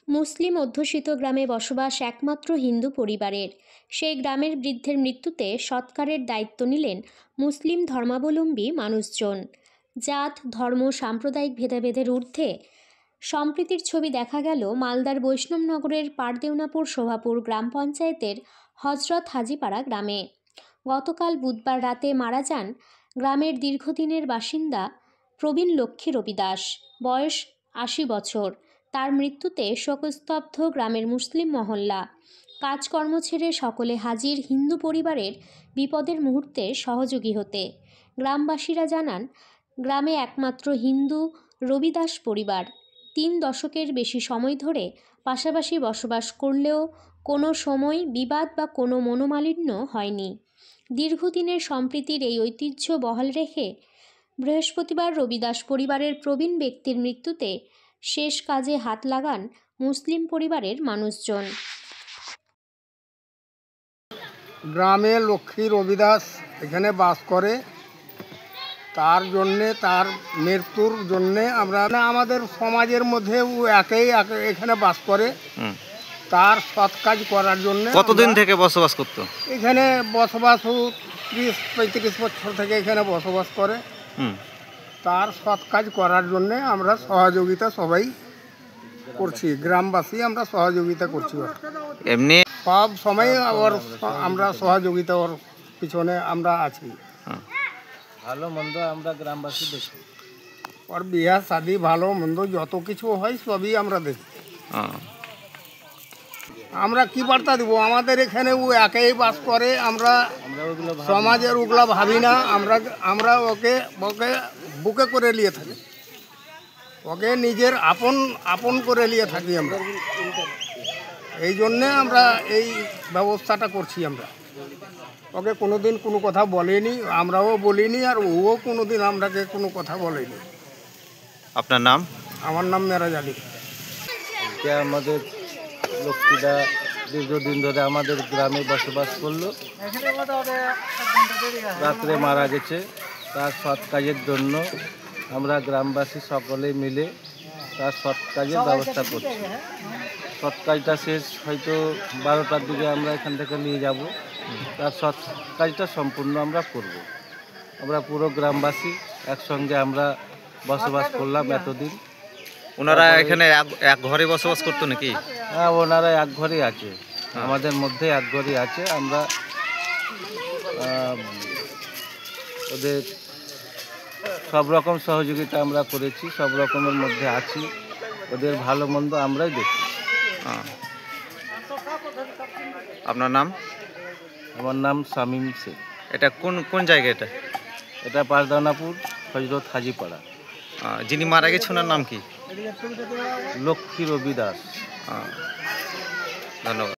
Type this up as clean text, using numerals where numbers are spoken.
মুসলিম অধ্যুষিত গ্রামে বসবাস একমাত্র হিন্দু পরিবারের। সেই গ্রামের বৃদ্ধের মৃত্যুতে সৎকারের দায়িত্ব নিলেন মুসলিম ধর্মাবলম্বী মানুষজন। জাত, ধর্ম, সাম্প্রদায়িক ভেদাভেদের ঊর্ধ্বে সম্প্রীতির ছবি দেখা গেল মালদার বৈষ্ণবনগরের পারদেউনাপুর শোভাপুর গ্রাম পঞ্চায়েতের হজরত হাজিপাড়া গ্রামে। গতকাল বুধবার রাতে মারা যান গ্রামের দীর্ঘদিনের বাসিন্দা প্রবীণ লক্ষ্মী রবি দাস, বয়স ৮০ বছর। তার মৃত্যুতে শোকস্তব্ধ গ্রামের মুসলিম মহল্লা। কাজকর্ম ছেড়ে সকলে হাজির হিন্দু পরিবারের বিপদের মুহূর্তে সহযোগী হতে। গ্রামবাসীরা জানান, গ্রামে একমাত্র হিন্দু রবি দাস পরিবার ৩ দশকের বেশি সময় ধরে পাশাপাশি বসবাস করলেও কোনো সময় বিবাদ বা কোনো মনোমালিন্য হয়নি। দীর্ঘদিনের সম্প্রীতির এই ঐতিহ্য বহাল রেখে বৃহস্পতিবার রবি দাস পরিবারের প্রবীণ ব্যক্তির মৃত্যুতে শেষ কাজে হাত লাগান মুসলিম পরিবারের মানুষজন। গ্রামে লক্ষ্মী রবি দাস এখানে বাস করে, তার জন্যে, তার মৃত্যুর জন্যে আমরা আমাদের সমাজের মধ্যে এখানে বাস করে। তার সৎ কাজ করার জন্য। কতদিন থেকে বসবাস করতো এখানে? বসবাস ৩০-৩৫ বছর থেকে এখানে বসবাস করে। তার সৎ কাজ করার জন্য আমরা সহযোগিতা সবাই করছি, গ্রামবাসী আমরা সহযোগিতা করছি। এমনি সব সময় আমরা সহযোগিতা ওর পিছনে আমরা আছি। ভালো মন্দ আমরা গ্রামবাসী দেখি, ওর বিয়া শাদি ভালো মন্দ যত কিছু হয় সবই আমরা দেখি। আমরা কি বার্তা দিব? আমাদের এখানে ও একাই বাস করে, আমরা সমাজের ওগুলা ভাবি না। আমরা ওকে বুকে করে নিয়ে থাকি, ওকে নিজের আপন করে নিয়ে থাকি আমরা। এই জন্যে আমরা এই ব্যবস্থাটা করছি। আমরা ওকে কোনোদিন কোনো কথা বলিনি, আমরাও বলিনি, আর ও কোনোদিন আমরাকে কোনো কথা বলেনি। আপনার নাম? আমার নাম মেরাজ আলী। আমাদের লক্ষ্মীদা দীর্ঘদিন ধরে আমাদের গ্রামে বসবাস করলো, রাত্রে মারা গেছে। তার সৎ কাজের জন্য আমরা গ্রামবাসী সকলে মিলে তার সৎ কাজের ব্যবস্থা করছি। সৎ কাজটা শেষ হয়তো 12টার দিকে আমরা এখান থেকে নিয়ে যাব। তার সৎ কাজটা সম্পূর্ণ আমরা করব। আমরা পুরো গ্রামবাসী একসঙ্গে আমরা বসবাস করলাম এতদিন। ওনারা এখানে এক ঘরে বসবাস করতো নাকি? হ্যাঁ, ওনারা এক ঘরেই আছে, আমাদের মধ্যে এক ঘরই আছে। আমরা ওদের সব রকম সহযোগিতা আমরা করেছি, সব রকমের মধ্যে আছি। ওদের ভালো মন্দ আমরাই দেখি। আপনার নাম? আমার নাম শামীম শেখ। এটা কোন জায়গা? এটা পারদানাপুর হজরত হাজিপাড়া। যিনি মারা গেছে ওনার নাম কি? লক্ষ্মী রবি দাস। ধন্যবাদ।